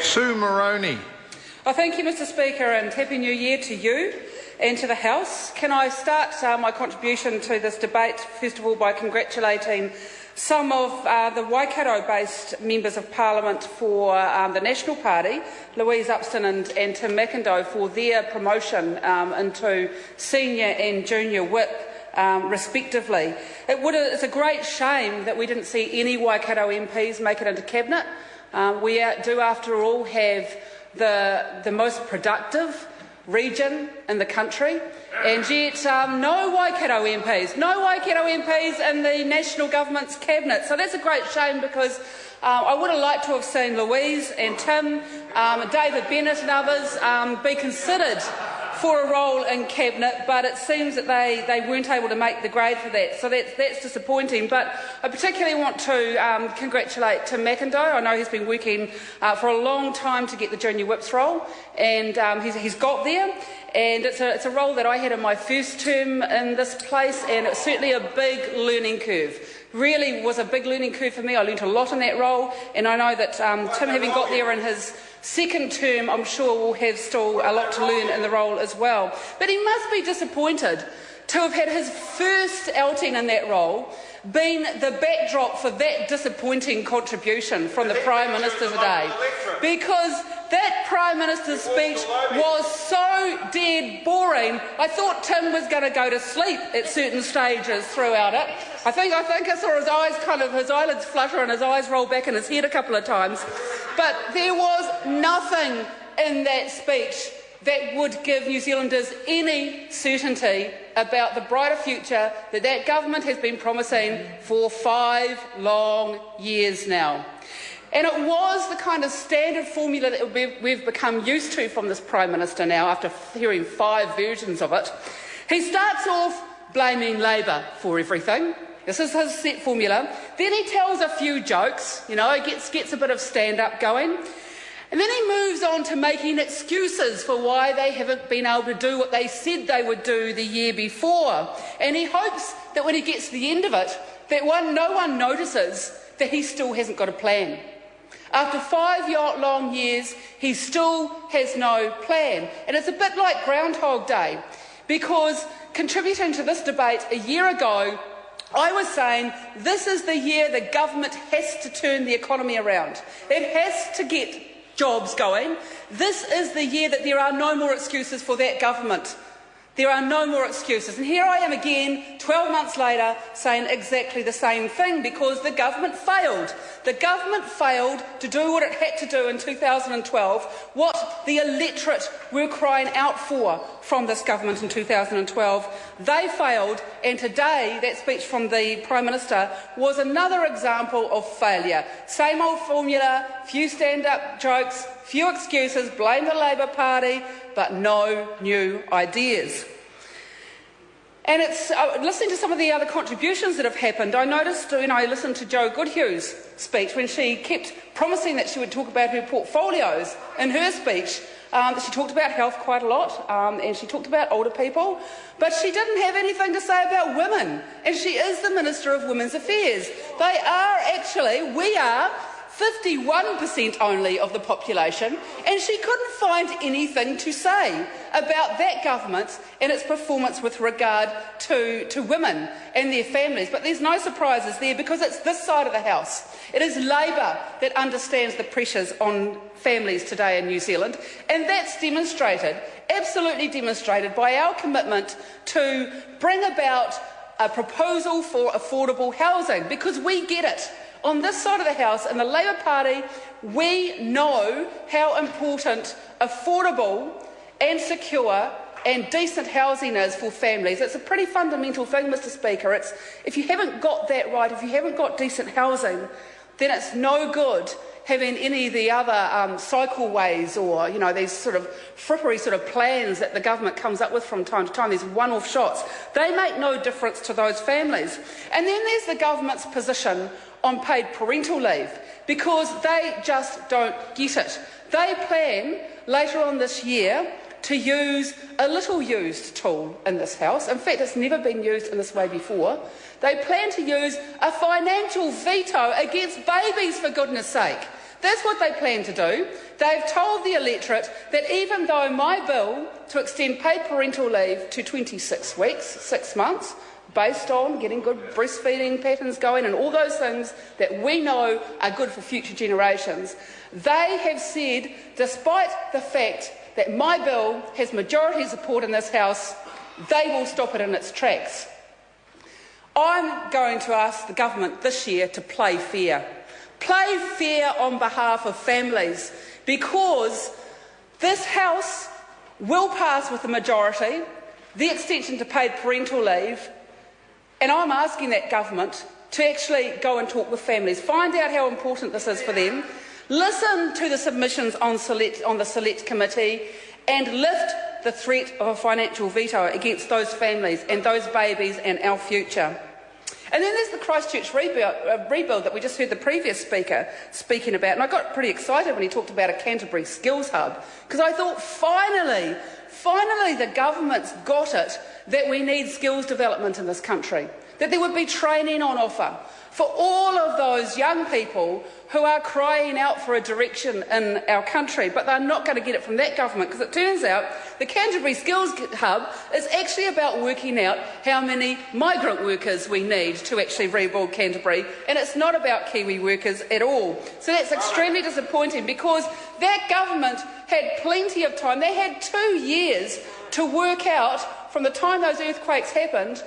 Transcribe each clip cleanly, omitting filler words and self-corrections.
Sue Moroney. Thank you, Mr Speaker, and Happy New Year to you and to the House. Can I start my contribution to this debate, first of all, by congratulating some of the Waikato-based members of Parliament for the National Party, Louise Upston and Tim McIndoe, for their promotion into senior and junior whip, respectively. It's a great shame that we didn't see any Waikato MPs make it into Cabinet. We do, after all, have the most productive region in the country, and yet no Waikato MPs in the National Government's Cabinet. So that's a great shame, because I would have liked to have seen Louise and Tim, David Bennett and others be considered for a role in Cabinet, but it seems that they weren't able to make the grade for that, so that's disappointing. But I particularly want to congratulate Tim McIndoe. I know he's been working for a long time to get the junior whips role, and he's got there. And it's a role that I had in my first term in this place, and it's certainly a big learning curve. Really was a big learning curve for me. I learnt a lot in that role, and I know that Tim, having got there in his second term, I'm sure will have still a lot to learn in the role as well. But he must be disappointed to have had his first outing in that role been the backdrop for that disappointing contribution from the Prime Minister today, because that Prime Minister's speech was so dead boring. I thought Tim was going to go to sleep at certain stages throughout it. I think I saw his eyes his eyelids flutter and his eyes roll back in his head a couple of times. But there was nothing in that speech that would give New Zealanders any certainty about the brighter future that government has been promising for 5 long years now. And it was the kind of standard formula that we've become used to from this Prime Minister now, after hearing 5 versions of it. He starts off blaming Labour for everything. This is his set formula. Then he tells a few jokes, gets a bit of stand-up going. And then he moves on to making excuses for why they haven't been able to do what they said they would do the year before. And he hopes that when he gets to the end of it, that no one notices that he still hasn't got a plan. After 5 long years, he still has no plan. And it's a bit like Groundhog Day, because contributing to this debate a year ago, I was saying this is the year the government has to turn the economy around. It has to get jobs going. This is the year that there are no more excuses for that government. There are no more excuses. And here I am again, 12 months later, saying exactly the same thing, because the government failed. The government failed to do what it had to do in 2012, what the electorate were crying out for from this government in 2012. They failed, and today that speech from the Prime Minister was another example of failure. Same old formula, few stand-up jokes, few excuses, blame the Labour Party, but no new ideas. And it's listening to some of the other contributions that have happened, I noticed when I listened to Jo Goodhue's speech, when she kept promising that she would talk about her portfolios in her speech, she talked about health quite a lot, and she talked about older people, but she didn't have anything to say about women, and she is the Minister of Women's Affairs. We are 51% only of the population, and she couldn't find anything to say about that government and its performance with regard to women and their families. But there's no surprises there, because it's this side of the House. It is Labour that understands the pressures on families today in New Zealand, and that's demonstrated, absolutely demonstrated, by our commitment to bring about a proposal for affordable housing, because we get it. On this side of the House, in the Labour Party, we know how important affordable and secure and decent housing is for families. It's a pretty fundamental thing, Mr Speaker. If you haven't got that right, if you haven't got decent housing, then it's no good having any of the other cycleways or, these sort of frippery sort of plans that the government comes up with from time to time, these one-off shots. They make no difference to those families. And then there's the government's position on paid parental leave, because they just don't get it. They plan later on this year to use a little used tool in this House. In fact, it's never been used in this way before. They plan to use a financial veto against babies, for goodness sake. That's what they plan to do. They've told the electorate that even though my bill to extend paid parental leave to 26 weeks, 6 months, based on getting good breastfeeding patterns going and all those things that we know are good for future generations, they have said, despite the fact that my bill has majority support in this House, they will stop it in its tracks. I'm going to ask the government this year to play fair. Play fair on behalf of families, because this House will pass with a majority the extension to paid parental leave, and I'm asking that government to actually go and talk with families, find out how important this is for them, listen to the submissions on the Select Committee, and lift the threat of a financial veto against those families and those babies and our future. And then there's the Christchurch rebuild that we just heard the previous speaker speaking about, and I got pretty excited when he talked about a Canterbury Skills Hub, because I thought finally the government's got it that we need skills development in this country, that there would be training on offer for all of those young people who are crying out for a direction in our country, but they're not going to get it from that government, because it turns out the Canterbury Skills Hub is actually about working out how many migrant workers we need to actually rebuild Canterbury, and it's not about Kiwi workers at all. So that's extremely disappointing, because that government had plenty of time. They had 2 years to work out from the time those earthquakes happened.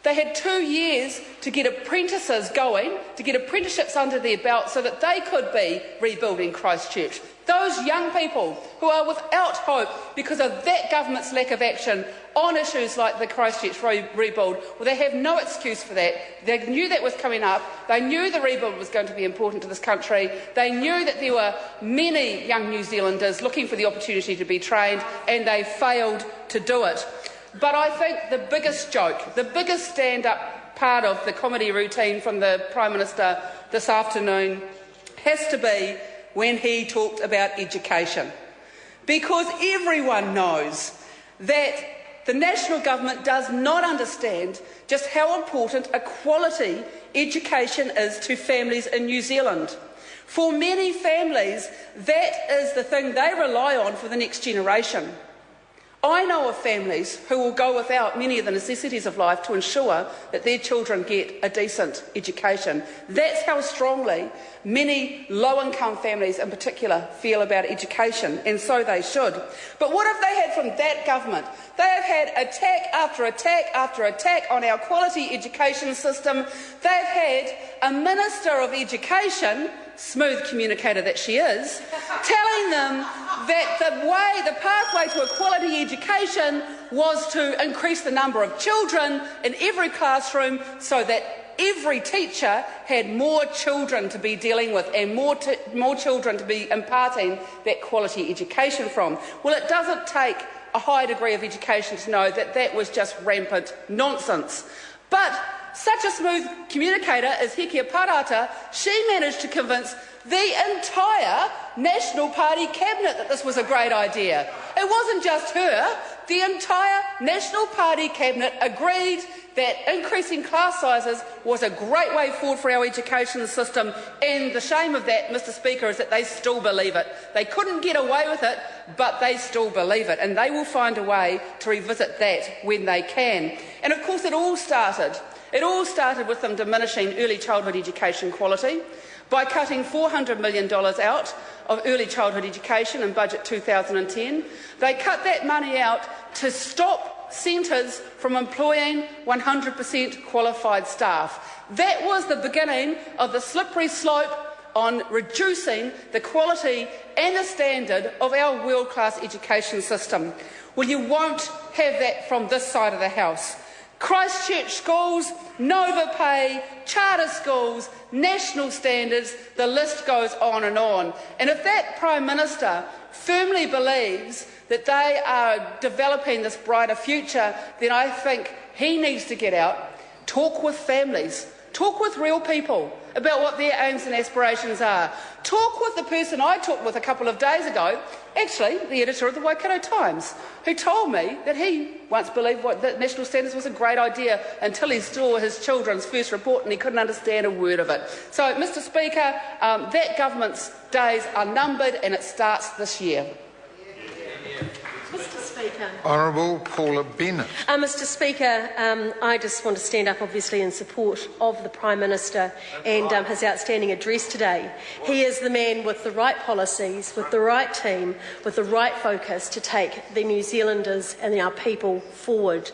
They had 2 years to get apprentices going, to get apprenticeships under their belt so that they could be rebuilding Christchurch. Those young people who are without hope because of that government's lack of action on issues like the Christchurch rebuild, well, they have no excuse for that. They knew that was coming up. They knew the rebuild was going to be important to this country. They knew that there were many young New Zealanders looking for the opportunity to be trained, and they failed to do it. But I think the biggest joke, the biggest stand-up part of the comedy routine from the Prime Minister this afternoon has to be when he talked about education. Because everyone knows that the national government does not understand just how important a quality education is to families in New Zealand. For many families, that is the thing they rely on for the next generation. I know of families who will go without many of the necessities of life to ensure that their children get a decent education. That's how strongly many low-income families in particular feel about education, and so they should. But what have they had from that government? They have had attack after attack after attack on our quality education system. They've had a Minister of Education, smooth communicator that she is, telling them that the pathway to a quality education was to increase the number of children in every classroom so that every teacher had more children to be dealing with and more children to be imparting that quality education from. Well, it doesn't take a high degree of education to know that that was just rampant nonsense. But such a smooth communicator as Hekia Parata, she managed to convince the entire National Party cabinet that this was a great idea. It wasn't just her. The entire National Party cabinet agreed that increasing class sizes was a great way forward for our education system, and the shame of that, Mr Speaker, is that they still believe it. They couldn't get away with it, but they still believe it, and they will find a way to revisit that when they can. And of course it all started with them diminishing early childhood education quality by cutting $400 million out of early childhood education in Budget 2010. They cut that money out to stop centres from employing 100% qualified staff. That was the beginning of the slippery slope on reducing the quality and the standard of our world-class education system. Well, you won't have that from this side of the House. Christchurch schools, Nova Pay, charter schools, national standards, the list goes on. And if that Prime Minister firmly believes that they are developing this brighter future, then I think he needs to get out, talk with families, talk with real people, about what their aims and aspirations are. Talk with the person I talked with a couple of days ago, actually the editor of the Waikato Times, who told me that he once believed that national standards was a great idea until he saw his children's first report and he couldn't understand a word of it. So, Mr Speaker, that government's days are numbered and it starts this year. Mr Speaker. Honourable Paula Bennett. Mr Speaker, I just want to stand up obviously in support of the Prime Minister and his outstanding address today. He is the man with the right policies, with the right team, with the right focus to take the New Zealanders and our people forward.